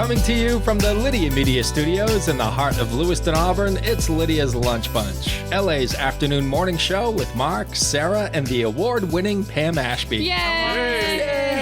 Coming to you from the Lydia Media Studios in the heart of Lewiston, Auburn, it's Lydia's Lunch Bunch, LA's afternoon morning show with Mark, Sarah, and the award-winning Pam Ashby. Yay!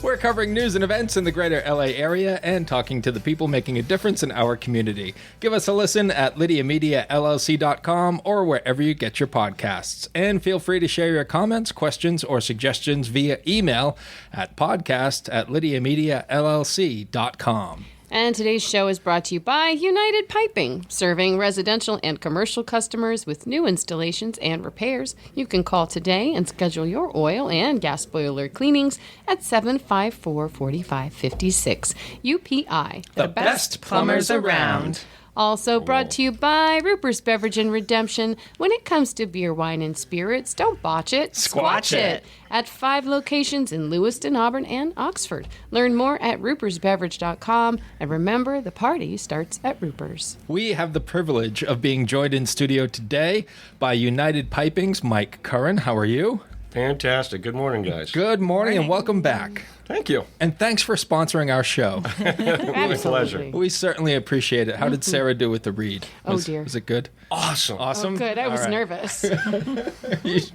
We're covering news and events in the greater LA area and talking to the people making a difference in our community. Give us a listen at lydiamediallc.com or wherever you get your podcasts. And feel free to share your comments, questions, or suggestions via email at podcast@lydiamediallc.com. And today's show is brought to you by United Piping, serving residential and commercial customers with new installations and repairs. You can call today and schedule your oil and gas boiler cleanings at 754-4556. UPI, the best plumbers around. Also brought to you by Rupert's Beverage and Redemption. When it comes to beer, wine, and spirits, don't botch it. Squatch it. At 5 locations in Lewiston, Auburn, and Oxford. Learn more at rupersbeverage.com. And remember, the party starts at Ruper's. We have the privilege of being joined in studio today by United Piping's Mike Curran. How are you? Fantastic. Good morning, guys. Good morning and welcome back. Thank you. And thanks for sponsoring our show. My pleasure. We certainly appreciate it. How did Sarah do with the read? Dear. Was it good? Awesome. Awesome? Oh, good. I was All right. nervous.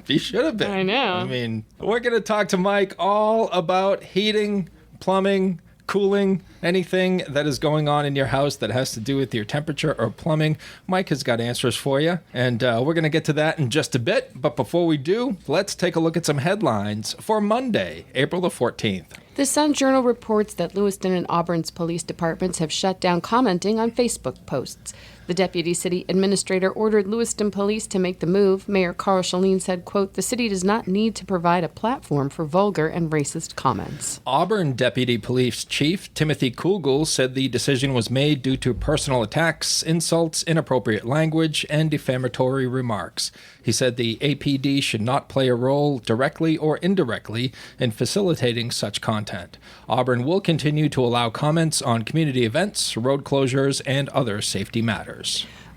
You should have been. I know. I mean, we're going to talk to Mike all about heating, plumbing, cooling, anything that is going on in your house that has to do with your temperature or plumbing. Mike has got answers for you, and we're going to get to that in just a bit. But before we do, let's take a look at some headlines for Monday, April the 14th. The Sun-Journal reports that Lewiston and Auburn's police departments have shut down commenting on Facebook posts. The deputy city administrator ordered Lewiston police to make the move. Mayor Carl Shaleen said, quote, "The city does not need to provide a platform for vulgar and racist comments." Auburn Deputy Police Chief Timothy Kugel said the decision was made due to personal attacks, insults, inappropriate language, and defamatory remarks. He said the APD should not play a role directly or indirectly in facilitating such content. Auburn will continue to allow comments on community events, road closures, and other safety matters.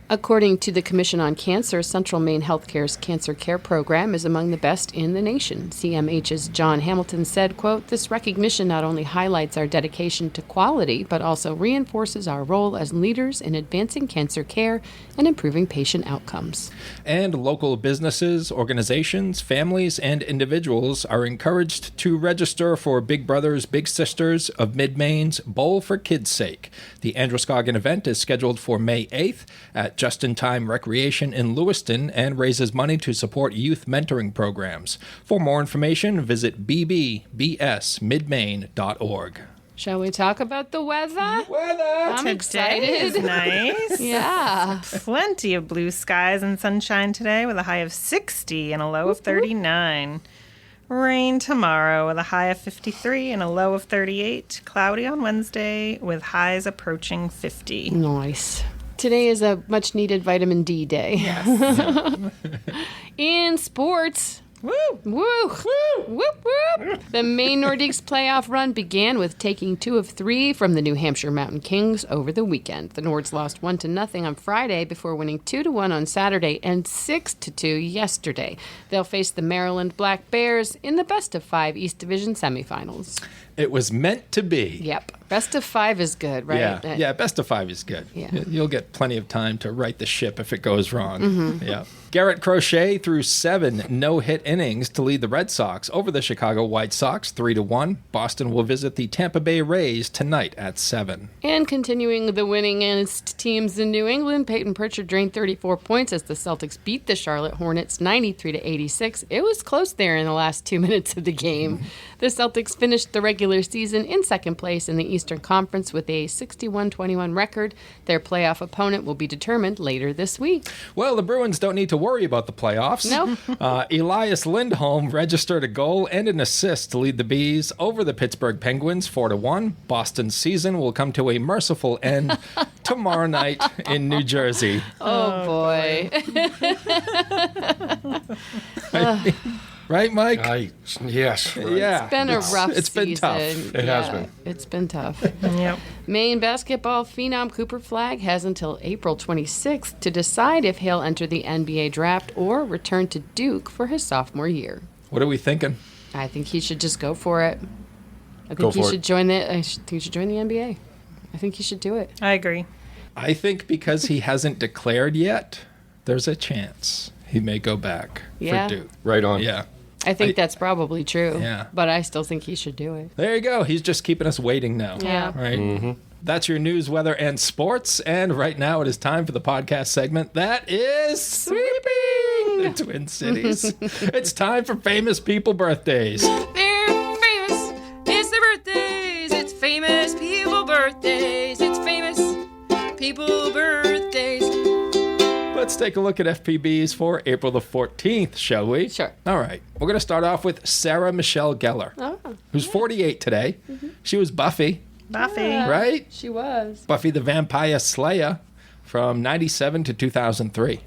According to the Commission on Cancer, Central Maine Healthcare's cancer care program is among the best in the nation. CMH's John Hamilton said, quote, "This recognition not only highlights our dedication to quality, but also reinforces our role as leaders in advancing cancer care and improving patient outcomes." And local businesses, organizations, families, and individuals are encouraged to register for Big Brothers Big Sisters of Mid-Maine's Bowl for Kids' Sake. The Androscoggin event is scheduled for May 8th at Just-in-Time Recreation in Lewiston and raises money to support youth mentoring programs. For more information, visit bbsmidmaine.org. Shall we talk about the weather? I'm Today excited. is nice. Yeah. Plenty of blue skies and sunshine today with a high of 60 and a low of 39. Rain tomorrow with a high of 53 and a low of 38. Cloudy on Wednesday with highs approaching 50. Nice. Today is a much-needed vitamin D day. Yes. In sports... Woo! Woo! Woo! Whoop, whoop! The Maine Nordiques playoff run began with taking 2 of 3 from the New Hampshire Mountain Kings over the weekend. The Nords lost 1-0 on Friday before winning 2-1 on Saturday and 6-2 yesterday. They'll face the Maryland Black Bears in the best-of-5 East Division semifinals. It was meant to be. Yep. Best of 5 is good, right? Yeah, best of 5 is good. Yeah. You'll get plenty of time to right the ship if it goes wrong. Yeah. Garrett Crochet threw 7 no-hit innings to lead the Red Sox over the Chicago White Sox 3-1. Boston will visit the Tampa Bay Rays tonight at 7. And continuing the winningest teams in New England, Peyton Pritchard drained 34 points as the Celtics beat the Charlotte Hornets 93-86. It was close there in the last 2 minutes of the game. The Celtics finished the regular season in second place in the Eastern Conference with a 61-21 record. Their playoff opponent will be determined later this week. Well, the Bruins don't need to worry about the playoffs. No. Elias Lindholm registered a goal and an assist to lead the Bees over the Pittsburgh Penguins 4-1. Boston's season will come to a merciful end tomorrow night in New Jersey. Oh boy. Right, Mike? Yes. Right. Yeah. It's been a rough It's season. been tough. It has been. It's been tough. Yep. Maine basketball phenom Cooper Flagg has until April 26th to decide if he'll enter the NBA draft or return to Duke for his sophomore year. What are we thinking? I think he should just go for it. I Go think you for should it. join the. I think you should join the NBA. I think you should do it. I agree. I think because he hasn't declared yet, there's a chance he may go back Yeah. for Duke. Right on. Yeah. I think that's probably true. Yeah. But I still think he should do it. There you go. He's just keeping us waiting now. Yeah. Right? That's your news, weather, and sports. And right now it is time for the podcast segment that is Sweeping the Twin Cities. It's time for famous people birthdays. They're famous. It's their birthdays. It's famous people birthdays. It's famous people birthdays. Let's take a look at FPBs for April the 14th, shall we? Sure. All right. We're going to start off with Sarah Michelle Gellar, who's 48 today. She was Buffy, Buffy. right? She was. Buffy the Vampire Slayer from 97 to 2003.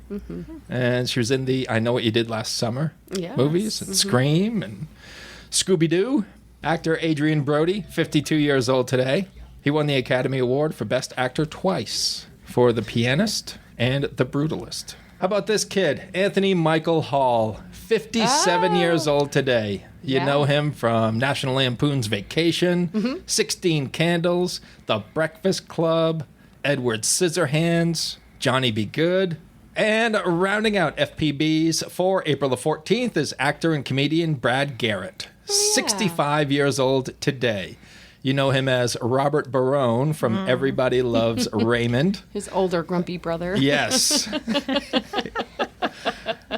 And she was in the I Know What You Did Last Summer Yes. movies and Scream and Scooby-Doo. Actor Adrian Brody, 52 years old today. He won the Academy Award for Best Actor twice for The Pianist and The Brutalist. How about this kid, Anthony Michael Hall, 57 years old today. You Yeah. know him from National Lampoon's Vacation, 16 Candles, The Breakfast Club, Edward Scissorhands, Johnny Be Good. And rounding out FPBs for April the 14th is actor and comedian Brad Garrett, 65 years old today. You know him as Robert Barone from Everybody Loves Raymond. His older grumpy brother. Yes.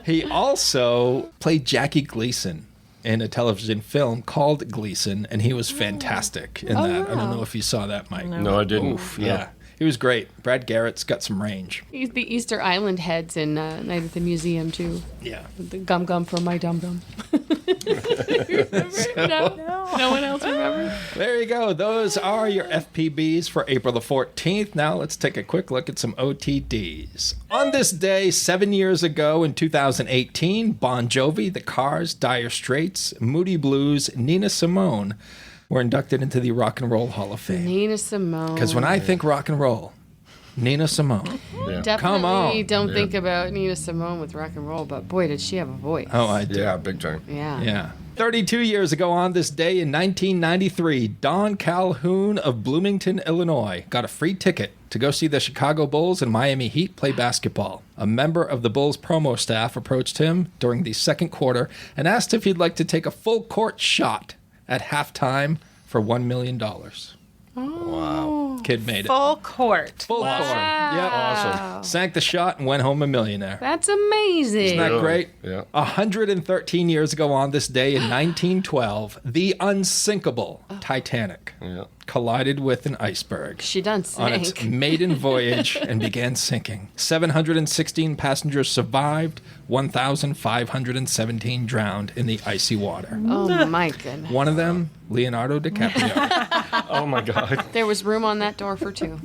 He also played Jackie Gleason in a television film called Gleason, and he was fantastic in that. I don't know if you saw that, Mike. No, I didn't. Oof, yeah. He was great. Brad Garrett's got some range. He's the Easter Island heads in Night at the Museum, too. Yeah. The gum gum for my dum dum. No one else remembers? There you go. Those are your FPBs for April the 14th. Now let's take a quick look at some OTDs. On this day, 7 years ago in 2018, Bon Jovi, The Cars, Dire Straits, Moody Blues, Nina Simone were inducted into the Rock and Roll Hall of Fame. Nina Simone. Because when I think rock and roll, Nina Simone. Yeah. Definitely Come on. don't Yeah. think about Nina Simone with rock and roll, but boy, did she have a voice. Oh, I do. Yeah, big time. Yeah. Yeah. 32 years ago on this day in 1993, Don Calhoun of Bloomington, Illinois, got a free ticket to go see the Chicago Bulls and Miami Heat play basketball. A member of the Bulls promo staff approached him during the second quarter and asked if he'd like to take a full court shot at halftime for $1 million. Wow. Kid made it. Full court. Full court. Yep. Awesome. Sank the shot and went home a millionaire. That's amazing. Isn't that Really? great? Yeah. 113 years ago on this day in 1912, the unsinkable Titanic Yeah. collided with an iceberg She done on its sank. maiden voyage and began sinking. 716 passengers survived, 1,517 drowned in the icy water. Oh my goodness. One of them, Leonardo DiCaprio. Oh my God. There was room on that door for two.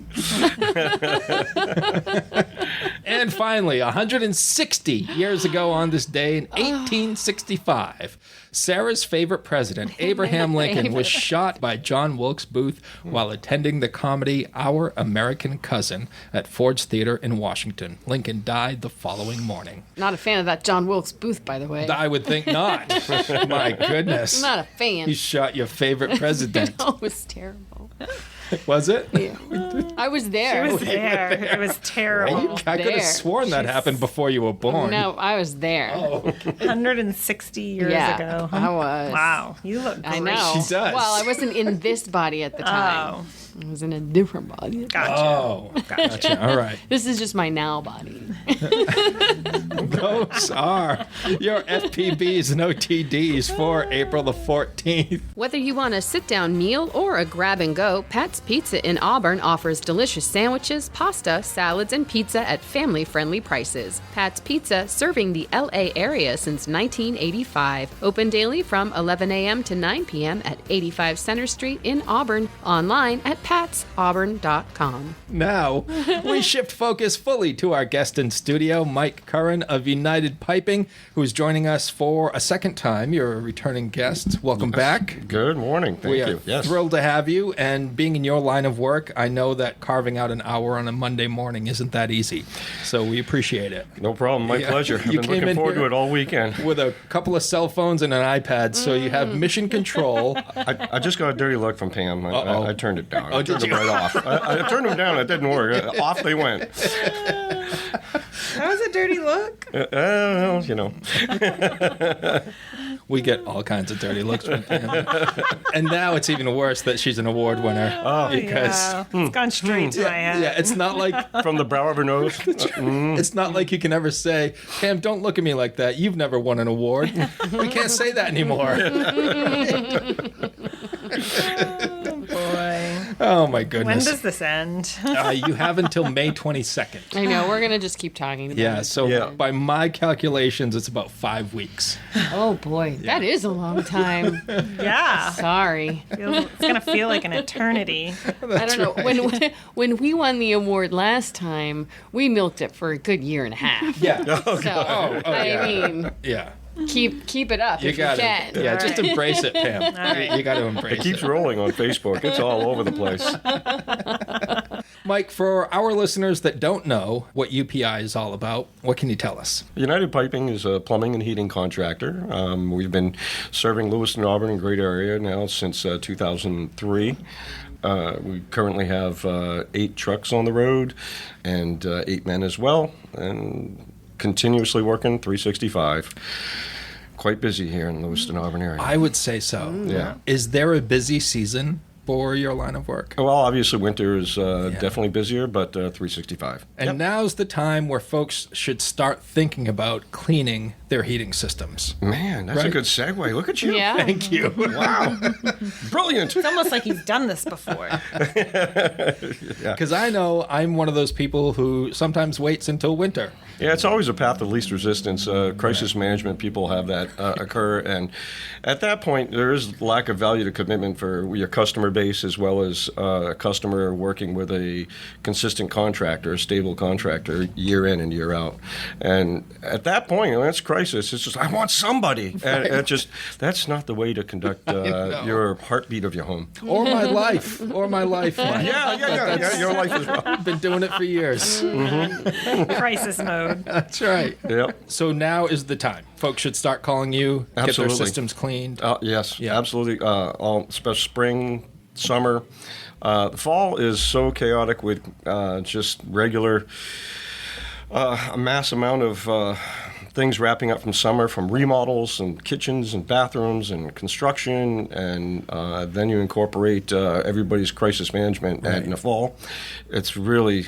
And finally, 160 years ago on this day in 1865, Sarah's favorite president, Abraham Lincoln, was shot by John Wilkes Booth while attending the comedy Our American Cousin at Ford's Theater in Washington. Lincoln died the following morning. Not a fan of that John Wilkes Booth, by the way. I would think not. My goodness. Not a fan. He shot your favorite president. Oh, it was terrible. Was it? Yeah. I was there. It was there. It was terrible. I could have There. sworn that happened before you were born. No, I was there. 160 years Yeah, ago. I was. Wow. You look great. I know. She does. Well, I wasn't in this body at the time. Oh, I was in a different body. gotcha. Oh, gotcha. All right. This is just my now body. Those are your FPBs and OTDs for April the 14th. Whether you want a sit-down meal or a grab-and-go, Pat's Pizza in Auburn offers delicious sandwiches, pasta, salads, and pizza at family-friendly prices. Pat's Pizza, serving the LA area since 1985. Open daily from 11 a.m. to 9 p.m. at 85 Center Street in Auburn. Online at patsauburn.com. Now, we shift focus fully to our guest in studio, Mike Curran of United Piping, who's joining us for a second time. You're a returning guest. Welcome back. Good morning. Thank We are you. Yes. thrilled to have you. And being in your line of work, I know that carving out an hour on a Monday morning isn't that easy. So we appreciate it. No problem. My Yeah. pleasure. I've You been came looking in forward here to it all weekend. with a couple of cell phones and an iPad, so you have mission control. I just got a dirty look from Pam. I turned it down. Oh, I did turned it you? right off. I turned them down. It didn't work. Off they went. That was a dirty look. Well, you know. We get all kinds of dirty looks from Pam. And now it's even worse that she's an award winner. Yeah, it's gone straight to my head. Yeah, it's not like From the brow of her nose. it's not like you can ever say, Pam, don't look at me like that. You've never won an award. We can't say that anymore. Oh, boy. Oh my When goodness. does this end? You have until May 22nd. I know, we're going to just keep talking about Yeah, it. so Yeah. by my calculations, it's about 5 weeks. Oh, boy. That is a long time. Yeah. Sorry. It's going to feel like an eternity. I don't know. When we won the award last time, we milked it for a good year and a half. Yeah. So, I mean, Yeah. keep it up You if you got can. it. Yeah, just embrace it, Pam. You got to embrace It keeps rolling on Facebook. It's all over the place. Mike, for our listeners that don't know what UPI is all about, what can you tell us? United Piping is a plumbing and heating contractor. We've been serving Lewiston, Auburn, and great area now since 2003. We currently have 8 trucks on the road and 8 men as well, and continuously working 365. Quite busy here in Lewiston, Auburn area. I would say so. Yeah. Is there a busy season for your line of work? Well, obviously winter is definitely busier, but 365. And Yep. now's the time where folks should start thinking about cleaning their heating systems. Man, that's a Right. good segue. Look at you. Yeah. Thank you. Wow. Brilliant. It's almost like he's done this before. Because I know I'm one of those people who sometimes waits until winter. Yeah, it's always a path of least resistance. Crisis management people have that occur, and at that point, there is lack of value to commitment for your customer base as well as a customer working with a consistent contractor, a stable contractor, year in and year out. And at that point, when it's crisis, it's just I want somebody, and it just that's not the way to conduct your heartbeat of your home. Or my life. Or my life, Mike. Yeah. Your life as well. I've been doing it for years. Crisis mode. That's right. Yep. So now is the time. Folks should start calling you, get Absolutely. their systems cleaned. Yes, Yeah. absolutely. All especially spring, summer. The fall is so chaotic with just regular a mass amount of things wrapping up from summer, from remodels and kitchens and bathrooms and construction, and then you incorporate everybody's crisis management in the fall. It's really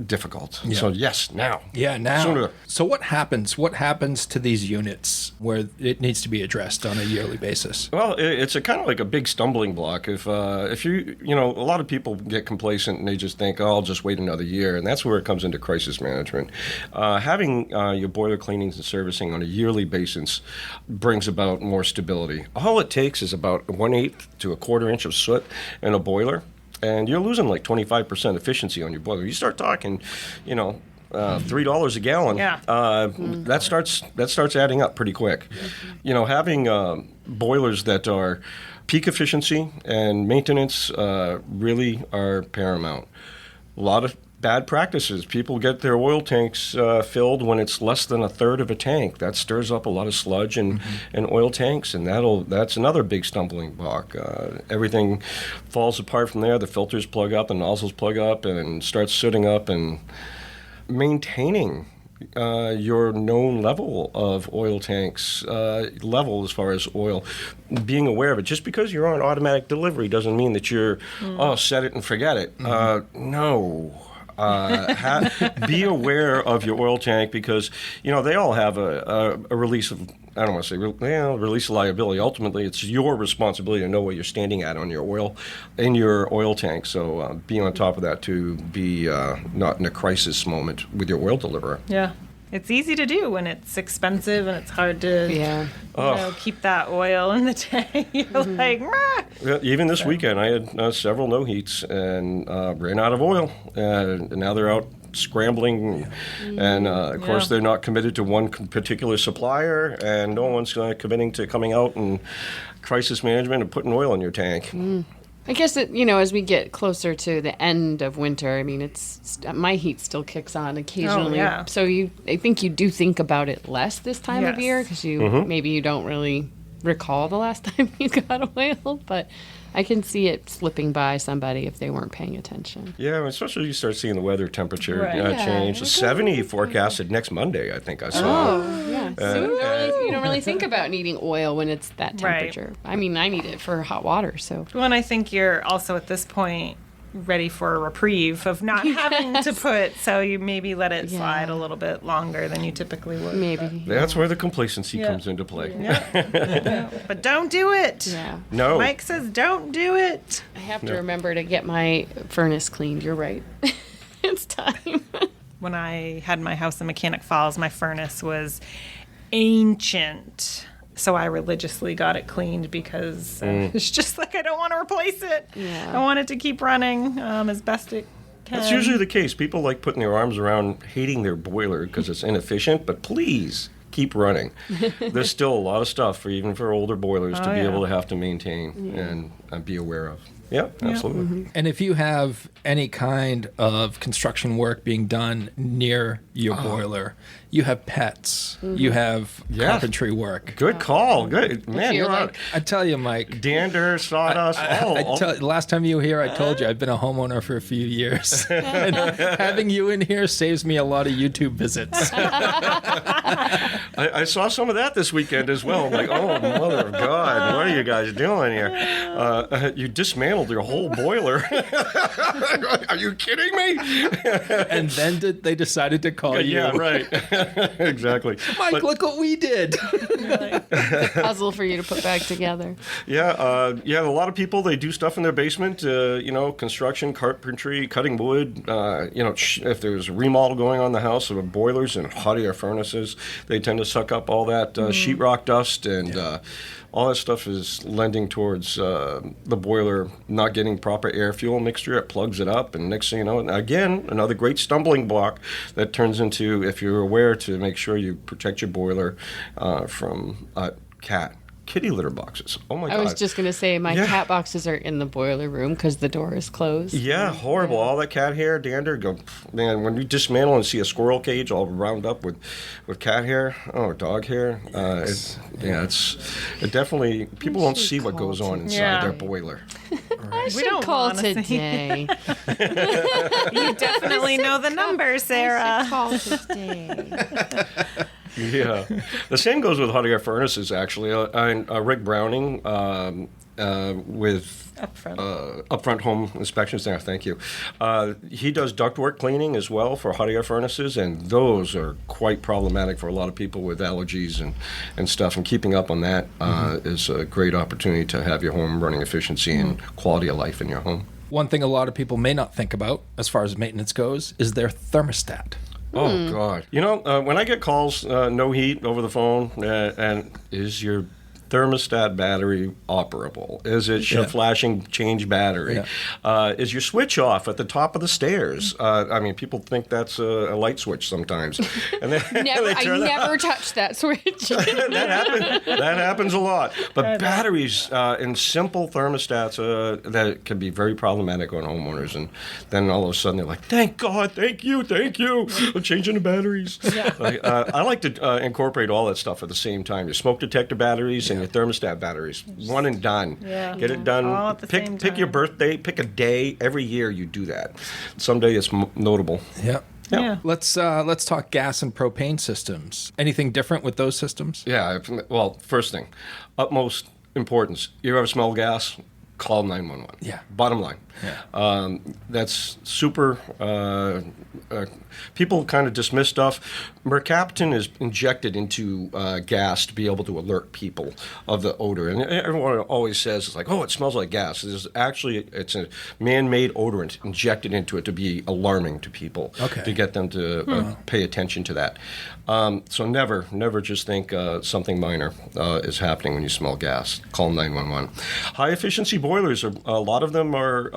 difficult. Yeah. So yes, now. Yeah, now. Sooner. So what happens? What happens to these units where it needs to be addressed on a yearly basis? Well, it's a kind of like a big stumbling block. If you know, a lot of people get complacent and they just think, oh, I'll just wait another year, and that's where it comes into crisis management. Having your boiler cleanings and servicing on a yearly basis brings about more stability. All it takes is about 1/8 to a 1/4 inch of soot in a boiler, and you're losing like 25% efficiency on your boiler. You start talking, you know, $3 a gallon. Yeah. That starts adding up pretty quick. You know, having boilers that are peak efficiency and maintenance really are paramount. A lot of bad practices. People get their oil tanks filled when it's less than 1/3 of a tank. That stirs up a lot of sludge and oil tanks, and that's another big stumbling block. Everything falls apart from there. The filters plug up, the nozzles plug up, and starts sooting up. And maintaining your known level of oil tanks level as far as oil, being aware of it. Just because you're on automatic delivery doesn't mean that you're set it and forget it. No. Be aware of your oil tank, because you know they all have a release of, I don't want to say release of liability. Ultimately, it's your responsibility to know what you're standing at on your oil in your oil tank. So be on top of that to be not in a crisis moment with your oil deliverer. Yeah. It's easy to do when it's expensive and it's hard to keep that oil in the tank. You're like, "Rah!" Yeah, even this weekend, I had several no heats and ran out of oil, and now they're out scrambling, and of course they're not committed to one particular supplier, and no one's committing to coming out and crisis management and putting oil in your tank. I guess that, as we get closer to the end of winter, I mean, my heat still kicks on occasionally. Oh, yeah. So I think you do think about it less this time of year because maybe you don't really recall the last time you got oil, but I can see it slipping by somebody if they weren't paying attention. Yeah, especially you start seeing the weather temperature Right. change. The 70 forecasted next Monday, I think I saw. Oh, yeah. So you don't really think about needing oil when it's that temperature. I mean, I need it for hot water, so. Well, and I think you're also at this point ready for a reprieve of not having to put, so you maybe let it slide a little bit longer than you typically would. Maybe. That's where the complacency comes into play. But don't do it. Yeah. No. Mike says don't do it. I have to remember to get my furnace cleaned. You're right. It's time. When I had my house in Mechanic Falls, my furnace was ancient. So I religiously got it cleaned because it's just like I don't want to replace it. Yeah. I want it to keep running as best it can. That's usually the case. People like putting their arms around hating their boiler because it's inefficient, but please keep running. There's still a lot of stuff, even for older boilers, to be able to have to maintain and be aware of. Yeah, absolutely. And if you have any kind of construction work being done near your boiler, you have pets, you have carpentry work. Good call. Good. Man, you're you're like- right. I tell you, Mike, Dander, sawdust, last time you were here, I told you I've been a homeowner for a few years. And having you in here saves me a lot of YouTube visits. I saw some of that this weekend as well. I'm like, oh, mother of God, what are you guys doing here? You dismantled your whole boiler. Are you kidding me? And then they decided to call you. Yeah, right. Exactly. Mike, look what we did. Puzzle for you to put back together. Yeah, a lot of people, they do stuff in their basement, construction, carpentry, cutting wood. If there's a remodel going on in the house of boilers and hot air furnaces, they tend to suck up all that sheetrock dust, and all that stuff is lending towards the boiler not getting proper air-fuel mixture. It plugs it up, and next thing you know, again, another great stumbling block that turns into, if you're aware, to make sure you protect your boiler from kitty litter boxes. Oh my God. I was just going to say my cat boxes are in the boiler room because the door is closed. Yeah, horrible. All that cat hair, dander. Man, when you dismantle and see a squirrel cage all round up with cat hair, dog hair, it definitely, people don't see what goes on inside their boiler. I should don't call wanna see. today. You definitely know the number, Sarah. Call today. Yeah. The same goes with hot air furnaces, actually. Rick Browning with Upfront Home Inspections there, thank you. He does ductwork cleaning as well for hot air furnaces, and those are quite problematic for a lot of people with allergies and stuff, and keeping up on that is a great opportunity to have your home running efficiency and quality of life in your home. One thing a lot of people may not think about as far as maintenance goes is their thermostat. Oh, God. When I get calls, no heat over the phone, and is your thermostat battery operable? Is it flashing change battery? Is your switch off at the top of the stairs? People think that's a light switch sometimes. And then, I never touched that switch. that happens a lot. But batteries in simple thermostats, that can be very problematic on homeowners. And then all of a sudden they're like, thank God, thank you. I'm changing the batteries. I like to incorporate all that stuff at the same time. Your smoke detector batteries and your thermostat batteries, one and done. Yeah. Get it done. All at the same Pick your time. birthday. Pick a day. Every year you do that. Someday it's notable. Yeah. Let's talk gas and propane systems. Anything different with those systems? Yeah. Well, first thing, utmost importance. You ever smell gas? call 911. Yeah. Bottom line. Yeah. That's super. People kind of dismiss stuff. Mercaptan is injected into gas to be able to alert people of the odor. And everyone always says, it's like, oh, it smells like gas. It's a man-made odorant injected into it to be alarming to people, to get them to pay attention to that. So never just think something minor is happening when you smell gas. Call 911. High-efficiency boilers, a lot of them are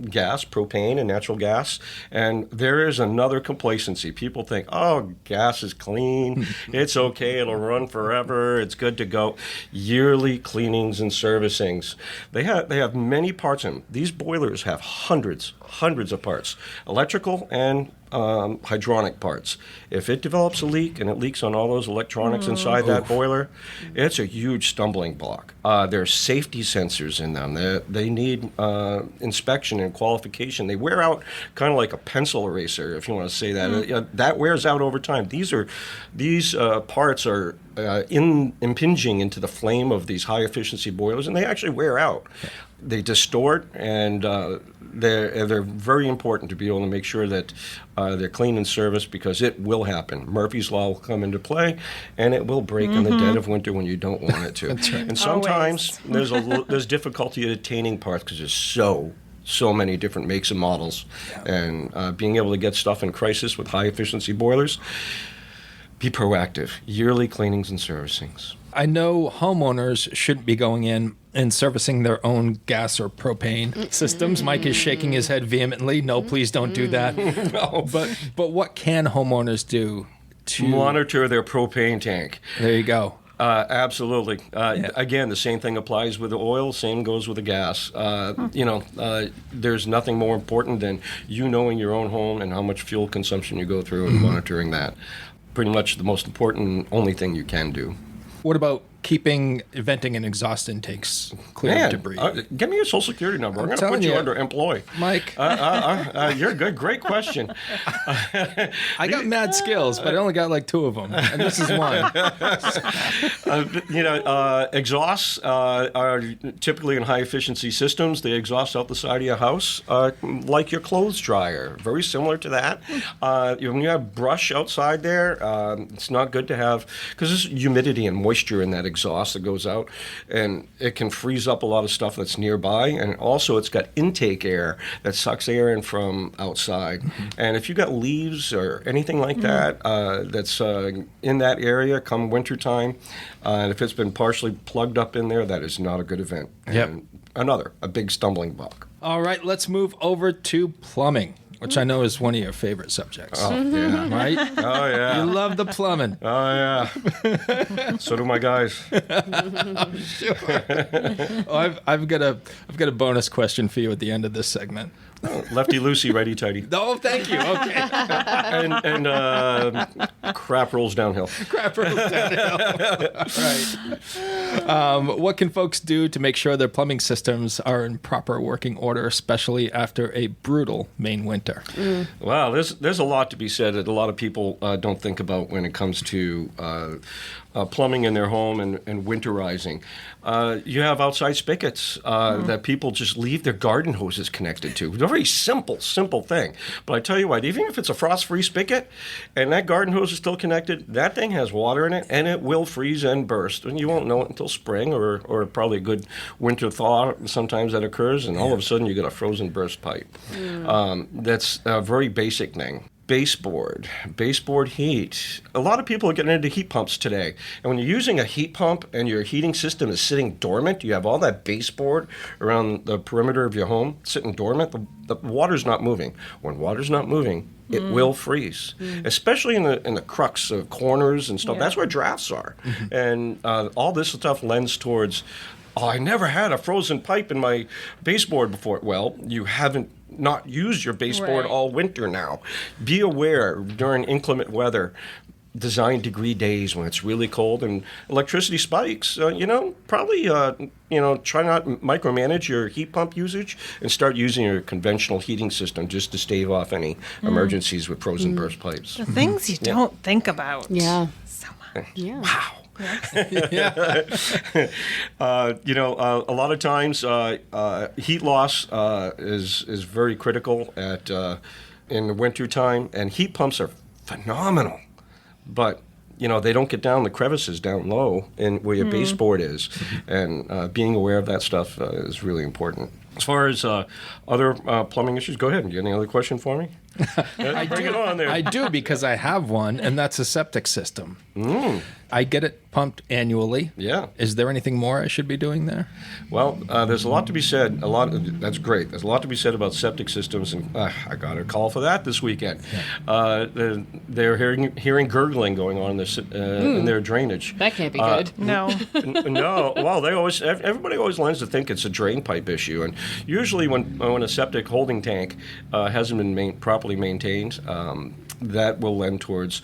gas, propane, and natural gas. And there is another complacency. People think, oh, gas is clean. It's okay. It'll run forever. It's good to go. Yearly cleanings and servicings. They have many parts in them. These boilers have hundreds of parts, electrical and hydronic parts. If it develops a leak and it leaks on all those electronics inside that boiler, it's a huge stumbling block. There's safety sensors in them. They need inspection and qualification. They wear out kind of like a pencil eraser, if you want to say that. That wears out over time. These parts are impinging into the flame of these high-efficiency boilers, and they actually wear out. They distort, and they're very important to be able to make sure that they're clean and serviced, because it will happen. Murphy's Law will come into play, and it will break in the dead of winter when you don't want it to. That's right. And sometimes there's difficulty at attaining parts because there's so many different makes and models. And being able to get stuff in crisis with high-efficiency boilers, be proactive. Yearly cleanings and servicings. I know homeowners shouldn't be going in and servicing their own gas or propane systems. Mike is shaking his head vehemently. No, please don't do that. No. But what can homeowners do to monitor their propane tank? There you go. Absolutely. Again, the same thing applies with the oil. Same goes with the gas. There's nothing more important than you knowing your own home and how much fuel consumption you go through and monitoring that. Pretty much the most important, only thing you can do. What about keeping venting and exhaust intakes clear of debris? Give me your social security number. I'm going to put you under employee. Mike. You're good. Great question. I got mad skills, but I only got like 2 of them, and this is one. Exhausts are typically in high-efficiency systems. They exhaust out the side of your house, like your clothes dryer. Very similar to that. When you have brush outside there, it's not good to have, because there's humidity and moisture in that exhaust that goes out, and it can freeze up a lot of stuff that's nearby. And also, it's got intake air that sucks air in from outside. And if you got leaves or anything like that that's in that area come wintertime, and if it's been partially plugged up in there, that is not a good event. Yep. And a big stumbling block. All right, let's move over to plumbing, which I know is one of your favorite subjects. Oh, yeah. Right? Oh, yeah. You love the plumbing. Oh, yeah. So do my guys. Sure. I've got a bonus question for you at the end of this segment. Lefty loosey, righty tighty. Oh, thank you. Okay. and crap rolls downhill. Crap rolls downhill. Right. What can folks do to make sure their plumbing systems are in proper working order, especially after a brutal Maine winter? Wow, there's a lot to be said that a lot of people don't think about when it comes to plumbing in their home and winterizing. You have outside spigots that people just leave their garden hoses connected to. It's a very simple thing. But I tell you what, even if it's a frost-free spigot and that garden hose is still connected, that thing has water in it and it will freeze and burst. And you won't know it until spring or probably a good winter thaw sometimes that occurs, and all of a sudden you get a frozen burst pipe. That's a very basic thing. Baseboard heat. A lot of people are getting into heat pumps today. And when you're using a heat pump and your heating system is sitting dormant, you have all that baseboard around the perimeter of your home sitting dormant, the water's not moving. When water's not moving, it will freeze, especially in the crux of corners and stuff. That's where drafts are. And all this stuff lends towards, I never had a frozen pipe in my baseboard before. Well, you haven't not used your baseboard all winter now. Be aware during inclement weather, design degree days when it's really cold and electricity spikes, probably try not micromanage your heat pump usage and start using your conventional heating system just to stave off any emergencies with frozen burst pipes. The things you don't think about. Yeah. So much. Yeah. Wow. A lot of times heat loss is very critical in the winter time, and heat pumps are phenomenal, but they don't get down the crevices down low in where your baseboard is, and being aware of that stuff is really important. As far as other plumbing issues, go ahead. You got any other question for me? Bring it on there. I do, because I have one, and that's a septic system. I get it pumped annually. Yeah. Is there anything more I should be doing there? Well, there's a lot to be said. That's great. There's a lot to be said about septic systems, and I got a call for that this weekend. Yeah. They're hearing gurgling going on in their drainage. That can't be good. No. No. Well, everybody always lends to think it's a drain pipe issue, and usually when a septic holding tank hasn't been properly maintained, that will lend towards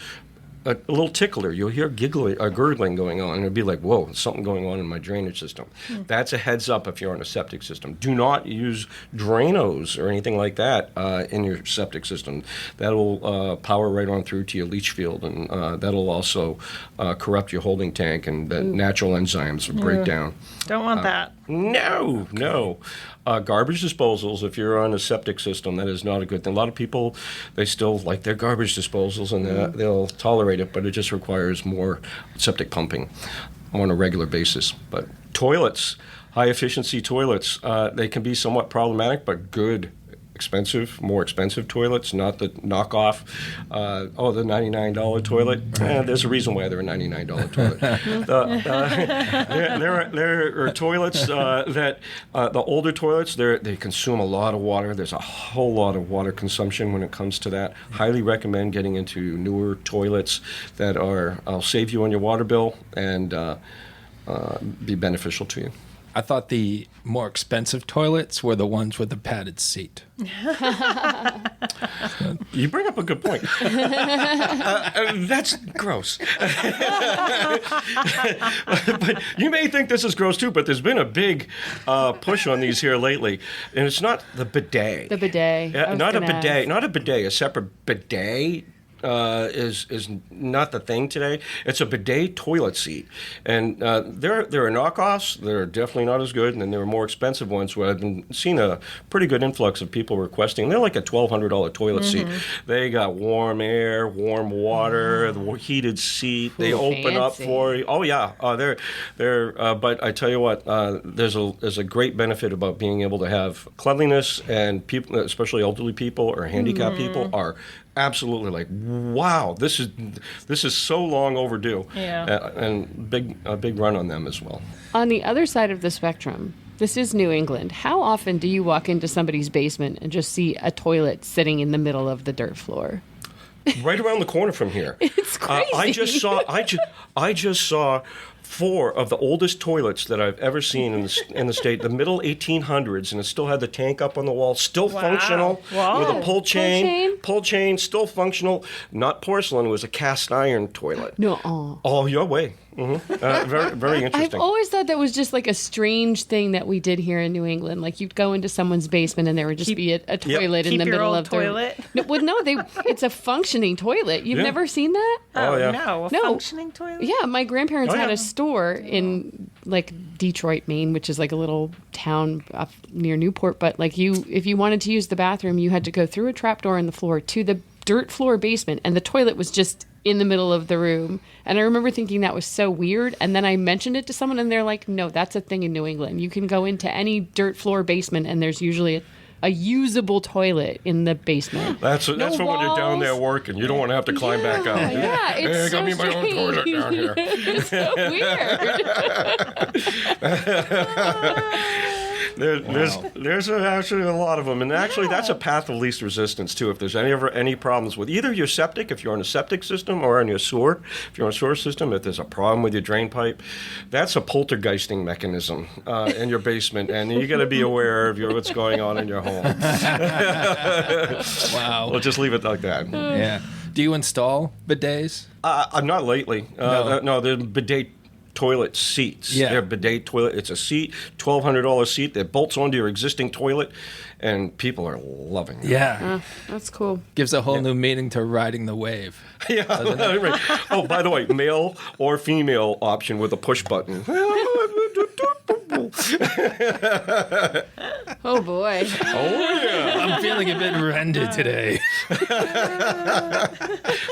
a little tickler. You'll hear gurgling going on, and it'll be like, whoa, there's something going on in my drainage system. That's a heads up if you're on a septic system. Do not use Drainos or anything like that in your septic system. That'll power right on through to your leach field, and that'll also corrupt your holding tank, and the natural enzymes will break down. Don't want that. No. Garbage disposals, if you're on a septic system, that is not a good thing. A lot of people, they still like their garbage disposals, and they'll tolerate it, but it just requires more septic pumping on a regular basis. But toilets, high-efficiency toilets, they can be somewhat problematic, but good. More expensive toilets, not the knockoff. The $99 toilet. There's a reason why they're a $99 toilet. There are toilets that the older toilets they consume a lot of water. There's a whole lot of water consumption when it comes to that. Highly recommend getting into newer toilets that will save you on your water bill and be beneficial to you. I thought the more expensive toilets were the ones with the padded seat. You bring up a good point. That's gross. But you may think this is gross too, but there's been a big push on these here lately. And it's not the bidet. The bidet. Not a bidet. Not a bidet. A separate bidet is not the thing today. It's a bidet toilet seat, and there are knockoffs. They're definitely not as good, and then there are more expensive ones where I've been seeing a pretty good influx of people requesting. They're like a $1,200 toilet seat. They got warm air, warm water, the heated seat. They open up for you. Oh yeah, they're. But I tell you what, there's a great benefit about being able to have cleanliness, and people, especially elderly people or handicapped people, are absolutely like, wow, this is so long overdue. Yeah. And a big run on them as well. On the other side of the spectrum, this is New England. How often do you walk into somebody's basement and just see a toilet sitting in the middle of the dirt floor? Right around the corner from here. It's crazy. I just saw 4 of the oldest toilets that I've ever seen in the state, the middle 1800s, and it still had the tank up on the wall, still functional, with a pull chain, still functional, not porcelain, it was a cast iron toilet. No. Oh, your way. Mm-hmm. Very, very interesting. I've always thought that was just like a strange thing that we did here in New England. Like you'd go into someone's basement and there would just be a toilet in the middle of toilet. It's a functioning toilet. You've never seen that? Oh yeah. No, functioning toilet. Yeah, my grandparents had a store in like Detroit, Maine, which is like a little town up near Newport. But like if you wanted to use the bathroom, you had to go through a trapdoor in the floor to the dirt floor basement, and the toilet was just in the middle of the room. And I remember thinking that was so weird. And then I mentioned it to someone and they're like, no, that's a thing in New England. You can go into any dirt floor basement and there's usually a usable toilet in the basement. That's what when you're down there working. You don't want to have to climb back out. Yeah, it's I got me my own toilet down here. It's so weird. There's actually a lot of them, and actually that's a path of least resistance too. If there's any problems with either your septic, if you're on a septic system, or on your sewer, if you're on a sewer system, if there's a problem with your drain pipe, that's a poltergeisting mechanism in your basement, and you got to be aware of what's going on in your home. Wow. We'll just leave it like that. Yeah. Do you install bidets? Not lately. No, the bidet toilet seats. Yeah. They're bidet toilet. It's a seat, $1,200 seat that bolts onto your existing toilet, and people are loving it. Yeah. That's cool. Gives a whole new meaning to riding the wave. Yeah. Right. Oh, by the way, male or female option with a push button. Oh boy. Oh, yeah. I'm feeling a bit rendered today.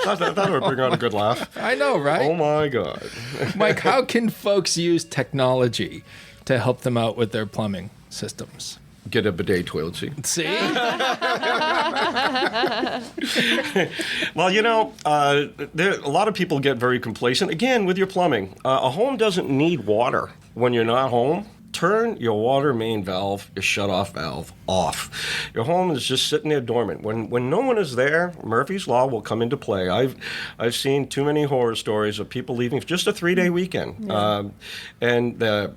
That would bring out a good laugh. I know, right? Oh, my God. Mike, how can folks use technology to help them out with their plumbing systems? Get a bidet toilet seat. See? Well, a lot of people get very complacent. Again, with your plumbing, a home doesn't need water when you're not home. Turn your water main valve, your shut-off valve, off. Your home is just sitting there dormant. When no one is there, Murphy's Law will come into play. I've seen too many horror stories of people leaving for just a 3-day weekend. And the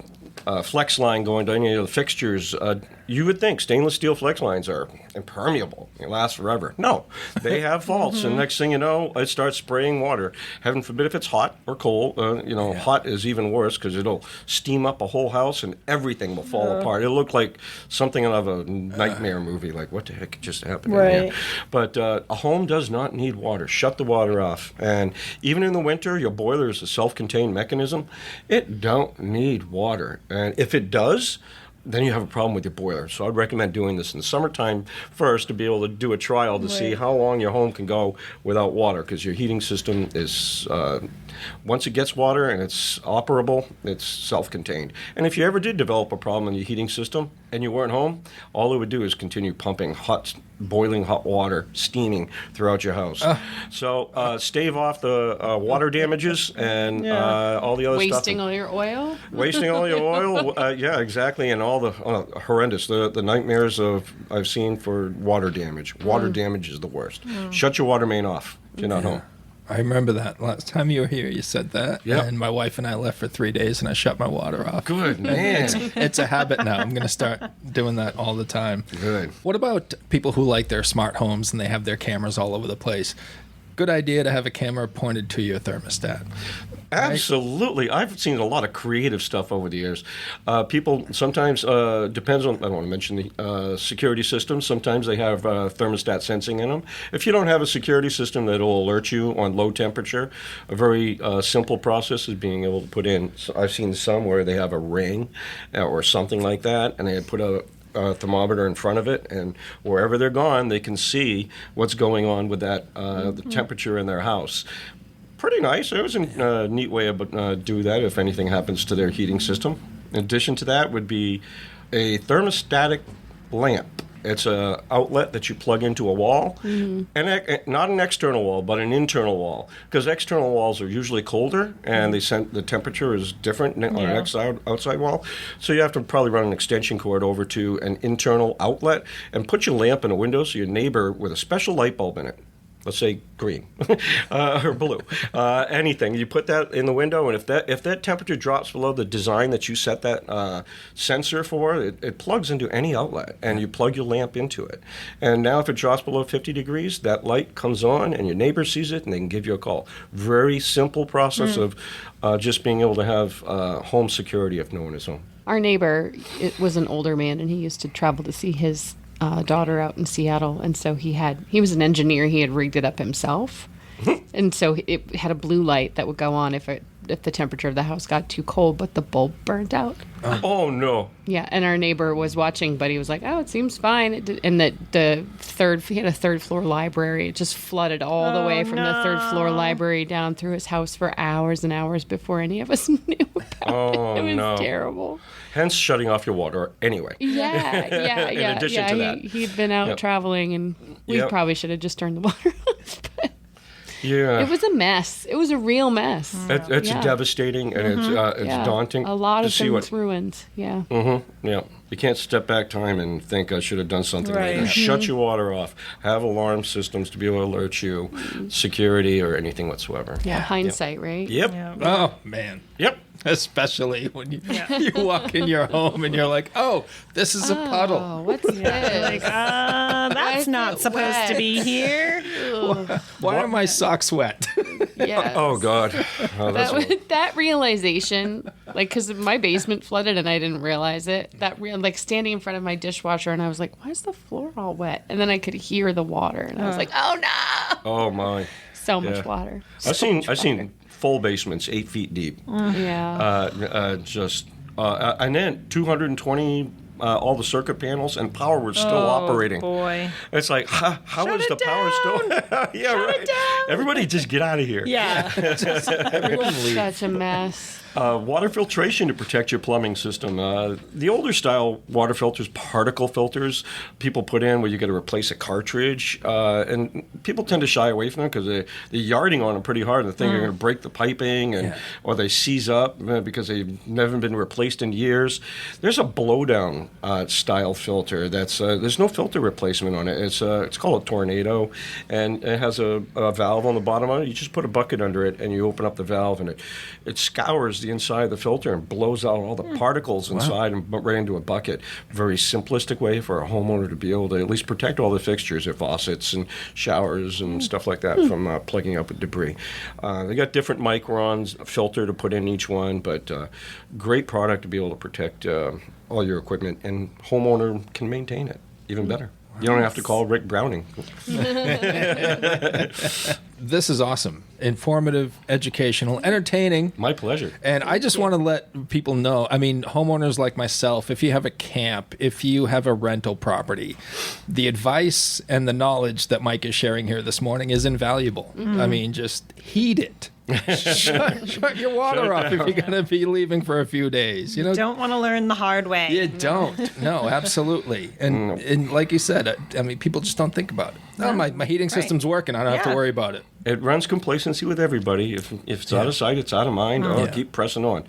flex line going to any of the fixtures, you would think stainless steel flex lines are impermeable. They last forever. No, they have faults. And next thing you know, it starts spraying water. Heaven forbid if it's hot or cold. Hot is even worse because it'll steam up a whole house and everything will fall apart. It'll look like something out of a nightmare movie. Like, what the heck just happened in here? But a home does not need water. Shut the water off. And even in the winter, your boiler is a self-contained mechanism. It don't need water. And if it does, then you have a problem with your boiler. So I'd recommend doing this in the summertime first to be able to do a trial to see how long your home can go without water, because your heating system is, once it gets water and it's operable, it's self-contained. And if you ever did develop a problem in your heating system and you weren't home, all it would do is continue pumping boiling hot water, steaming throughout your house. So stave off the water damages and all the other stuff. Wasting all your oil? Wasting all your oil, yeah, exactly, and all the horrendous, the nightmares I've seen for water damage. Water damage is the worst. Shut your water main off if you're not home. I remember that last time you were here, you said that. Yep. And my wife and I left for 3 days and I shut my water off. Good, man. It's a habit now. I'm going to start doing that all the time. Good. What about people who like their smart homes and they have their cameras all over the place? Good idea to have a camera pointed to your thermostat. Absolutely. I've seen a lot of creative stuff over the years. People sometimes, depends on, I don't want to mention the security systems. Sometimes they have thermostat sensing in them. If you don't have a security system that will alert you on low temperature, a very simple process is being able to put in. So I've seen some where they have a ring or something like that, and they put a thermometer in front of it, and wherever they're gone, they can see what's going on with that the temperature in their house. Pretty nice. It was a neat way to do that if anything happens to their heating system. In addition to that would be a thermostatic lamp. It's an outlet that you plug into a wall, and not an external wall, but an internal wall, because external walls are usually colder, and the temperature is different on an outside wall. So you have to probably run an extension cord over to an internal outlet and put your lamp in a window so your neighbor with a special light bulb in it, let's say green or blue, anything. You put that in the window, and if that temperature drops below the design that you set that sensor for, it plugs into any outlet, and you plug your lamp into it. And now if it drops below 50 degrees, that light comes on, and your neighbor sees it, and they can give you a call. Very simple process of just being able to have home security if no one is home. Our neighbor was an older man, and he used to travel to see his daughter out in Seattle, and so he was an engineer. He had rigged it up himself, and so it had a blue light that would go on if the temperature of the house got too cold, but the bulb burnt out. Oh no! Yeah, and our neighbor was watching, but he was like, "Oh, it seems fine." And he had a third floor library. It just flooded all the way from the third floor library down through his house for hours and hours before any of us knew about it. It was terrible. Hence, shutting off your water anyway. Yeah. In addition to that. He'd been out traveling, and we probably should have just turned the water off. But it was a mess. It was a real mess. It's devastating, and it's daunting. A lot to of see things ruined. Yeah. Yeah. You can't step back time and think I should have done something like that. Right. Shut your water off. Have alarm systems to be able to alert you, security or anything whatsoever. Yeah. Hindsight, right? Yep. Oh, man. Yep. Especially when you walk in your home and you're like, oh, this is a puddle. Oh, what's this? Like, that's not supposed to be here. Why are my socks wet? Yes. Oh, God. Oh, that's That realization, like, because my basement flooded and I didn't realize it. Like, standing in front of my dishwasher and I was like, why is the floor all wet? And then I could hear the water and I was like, oh no! Oh, my. So much water. I've seen full basements 8 feet deep. Yeah. And then 220 all the circuit panels and power was still operating. Boy. It's like, how is the power still? Yeah, Shut right. it down. Everybody just get out of here. Yeah. Everyone leave. Such a mess. Water filtration to protect your plumbing system. The older style water filters, particle filters, people put in where you got to replace a cartridge, and people tend to shy away from them because they're yarding on them pretty hard and they think they're going to break the piping, or they seize up because they've never been replaced in years. There's a blowdown style filter that's there's no filter replacement on it. It's called a Tornado, and it has a valve on the bottom of it. You just put a bucket under it and you open up the valve and it scours the inside of the filter and blows out all the particles inside and right into a bucket. Very simplistic way for a homeowner to be able to at least protect all the fixtures, their faucets and showers and stuff like that from plugging up with debris. They got different microns, a filter to put in each one, but great product to be able to protect all your equipment, and homeowner can maintain it even better. You don't have to call Rick Browning. This is awesome. Informative, educational, entertaining. My pleasure. And I just want to let people know, I mean, homeowners like myself, if you have a camp, if you have a rental property, the advice and the knowledge that Mike is sharing here this morning is invaluable. I mean, just heed it. shut your water off if you're going to be leaving for a few days. You know, Don't want to learn the hard way. you don't. No, absolutely. And like you said, I mean, people just don't think about it. No, my heating system's working. I don't have to worry about it. It runs complacency with everybody. If it's out of sight, it's out of mind. Oh, keep pressing on.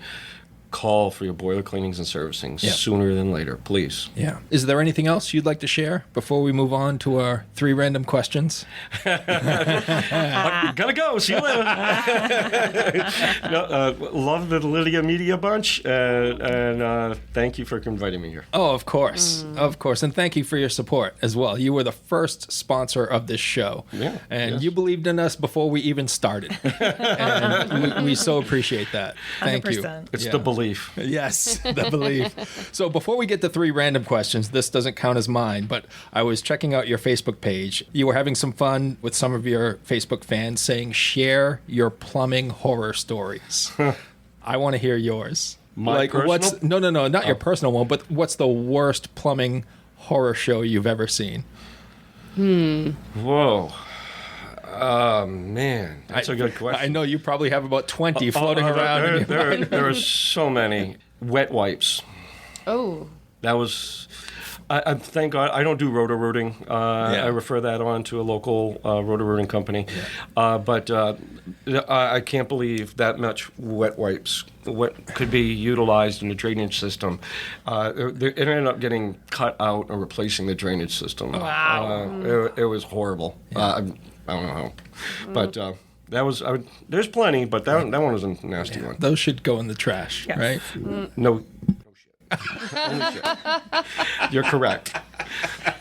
Call for your boiler cleanings and servicing sooner than later, please. Yeah. Is there anything else you'd like to share before we move on to our 3 random questions? Gotta go. See you later. Love the Lydia Media Bunch, and thank you for inviting me here. Oh, of course. Of course. And thank you for your support as well. You were the first sponsor of this show. Yeah. And you believed in us before we even started. And we so appreciate that. Thank 100%. you. It's the belief. Yes, the belief. So before we get to 3 random questions, this doesn't count as mine, but I was checking out your Facebook page. You were having some fun with some of your Facebook fans saying, share your plumbing horror stories. I want to hear yours. My personal? No, not your personal one, but what's the worst plumbing horror show you've ever seen? Whoa. Man, that's a good question. I know you probably have about 20 floating around. There are so many. Wet wipes. Oh. That was... I thank God I don't do roto-rooting. I refer that on to a local roto-rooting company. But I can't believe that much wet wipes could be utilized in the drainage system. It ended up getting cut out and replacing the drainage system. Wow. It was horrible. I don't know how. But that was... there's plenty, but that one was a nasty one. Those should go in the trash, right? No shit. You're correct.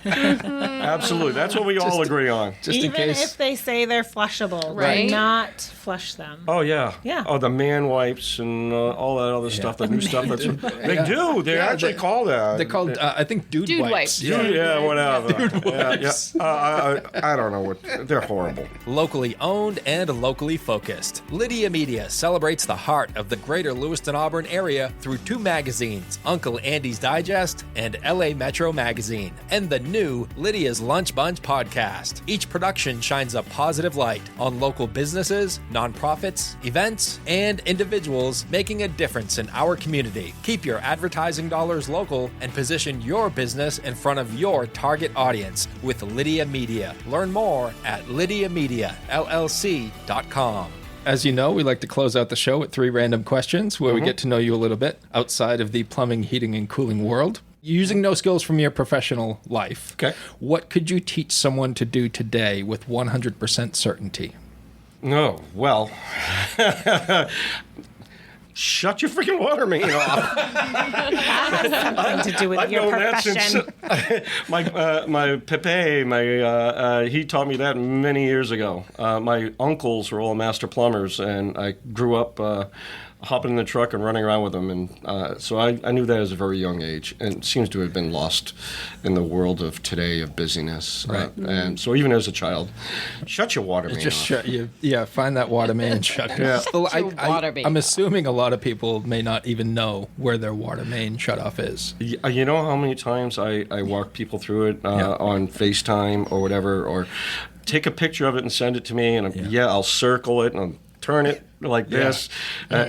Absolutely. That's what we all agree on. Just Even in case. if they say they're flushable, Right. do not flush them. Oh, yeah. Yeah. Oh, the man wipes and all that other stuff, the new stuff. They do. They actually call that. They're called, I think, dude wipes. Yeah, whatever. wipes. I don't know what. They're horrible. Locally owned and locally focused, Lydia Media celebrates the heart of the greater Lewiston Auburn area through 2 magazines, Uncle Andy's Digest and LA Metro Magazine, and the new Lydia's Lunch Bunch podcast. Each production shines a positive light on local businesses, nonprofits, events, and individuals making a difference in our community. Keep your advertising dollars local and position your business in front of your target audience with Lydia Media. Learn more at lydiamediallc.com. As you know, we like to close out the show with 3 random questions where we get to know you a little bit outside of the plumbing, heating, and cooling world. Using no skills from your professional life, Okay. what could you teach someone to do today with 100% certainty? No, well, Shut your freaking water main off. Something to do with I've your known that profession. since my Pepe, he taught me that many years ago. My uncles were all master plumbers, and I grew up hopping in the truck and running around with them, and so I knew that at a very young age, and it seems to have been lost in the world of today of busyness. Right. And so even as a child, shut your water main Just off. shut you. Yeah, find that water main and shut it. Yeah. Still, Your water main I'm off. assuming a lot of people may not even know where their water main shut off is. You know how many times I walk people through it on FaceTime or whatever, or take a picture of it and send it to me, and I'll circle it and I'll turn it like this. A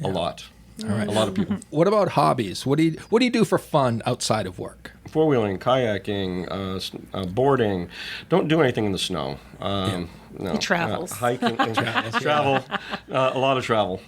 lot. All right. A lot of people. What about hobbies? What do you do for fun outside of work? Four-wheeling, kayaking, boarding. Don't do anything in the snow. No. He travels. Hiking and travel. A lot of travel.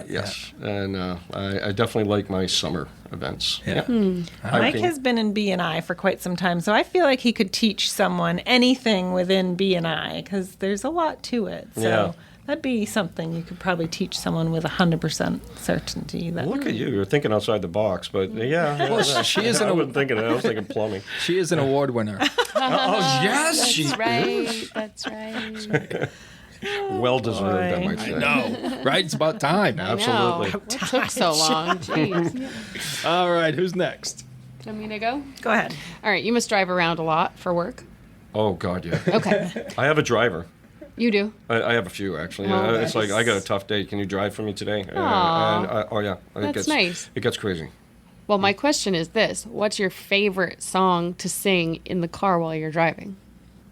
Yes. And I definitely like my summer events. Yeah. Mike Hiking. has been in B&I for quite some time, so I feel like he could teach someone anything within B&I because there's a lot to it. So Yeah. that'd be something you could probably teach someone with 100% certainty. That Look at you. You're thinking outside the box. But Well, she is I wasn't thinking it. I was thinking plumbing. She is an award winner. Oh, yes, she That's right. That's right. well deserved, I Boy. might say. No, right? It's about time. Absolutely. What took so long? Jeez. All right, who's next? Do you want me to go? Go ahead. All right. You must drive around a lot for work. Oh, God, yeah. Okay. I have a driver. You do. I have a few, actually. Oh, It's like, nice. I got a tough day. Can you drive for me today? Aw. That's nice. It gets crazy. Well, my question is this: what's your favorite song to sing in the car while you're driving?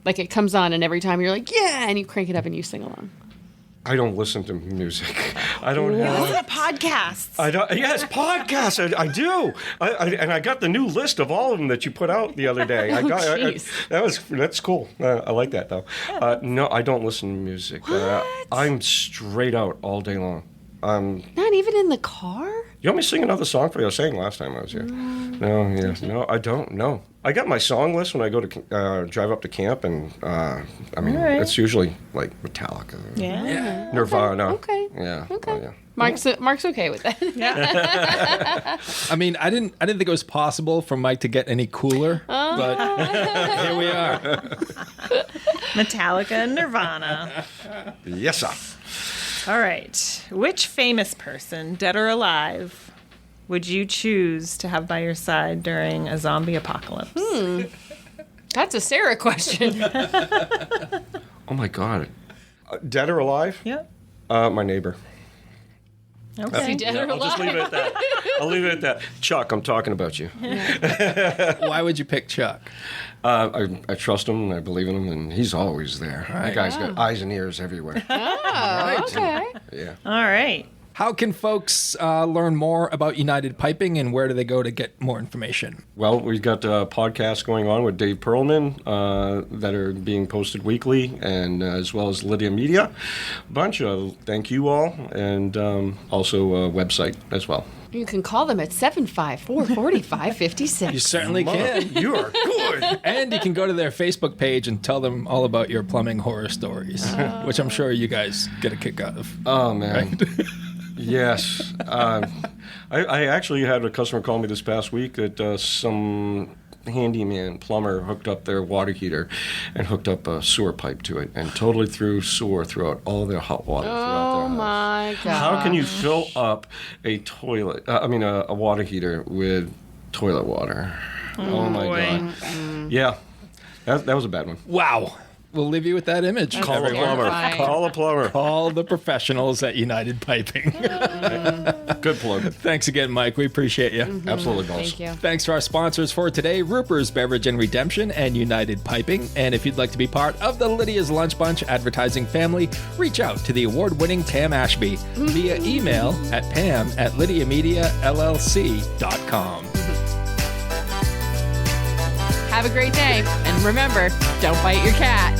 Like it comes on, and every time you're like, "Yeah," and you crank it up and you sing along. I don't listen to music. I don't Listen have... to podcasts. I don't, yes, podcasts. I do. And I got the new list of all of them that you put out the other day. Jeez. That's cool. I like that, though. No, I don't listen to music. What? I'm straight out all day long. Not even in the car? You want me to sing another song for you? I sang last time I was here. No, I don't. No, I got my song list when I go to drive up to camp, and All right. it's usually like Metallica, Yeah. Nirvana. Okay. Yeah. Okay. Oh, yeah. Mark's okay with that. I mean, I didn't think it was possible for Mike to get any cooler, but here we are. Metallica and Nirvana. Yes, sir. All right. Which famous person, dead or alive, would you choose to have by your side during a zombie apocalypse? That's a Sarah question. Oh my God. Dead or alive? Yep. My neighbor. Okay. Dead or I'll just leave it at that. I'll leave it at that. Chuck, I'm talking about you. Why would you pick Chuck? I trust him and I believe in him, and he's always there. Right. That guy's got eyes and ears everywhere. Oh, okay. Yeah. All right. How can folks learn more about United Piping, and where do they go to get more information? Well, we've got podcasts going on with Dave Perlman that are being posted weekly, and as well as Lydia Media. Bunch of thank you all, and also a website as well. You can call them at 754-4556. You certainly can. You are good. And you can go to their Facebook page and tell them all about your plumbing horror stories, which I'm sure you guys get a kick out of. Oh, man. Yes. I actually had a customer call me this past week that some handyman plumber hooked up their water heater and hooked up a sewer pipe to it and totally threw sewer throughout all their hot water throughout Oh their house. my God. How can you fill up a toilet, a water heater with toilet water? Oh my boy. God. Yeah. That was a bad one. Wow. We'll leave you with that image. Call a everyone. plumber. Terrifying. Call a plumber. Call the professionals at United Piping. Good plug. Thanks again, Mike. We appreciate you. Absolutely, boss. Thank you. Thanks to our sponsors for today, Ruper's Beverage and Redemption and United Piping. And if you'd like to be part of the Lydia's Lunch Bunch advertising family, reach out to the award-winning Pam Ashby via email at pam@lydiamediallc.com. Have a great day. And remember, don't bite your cat.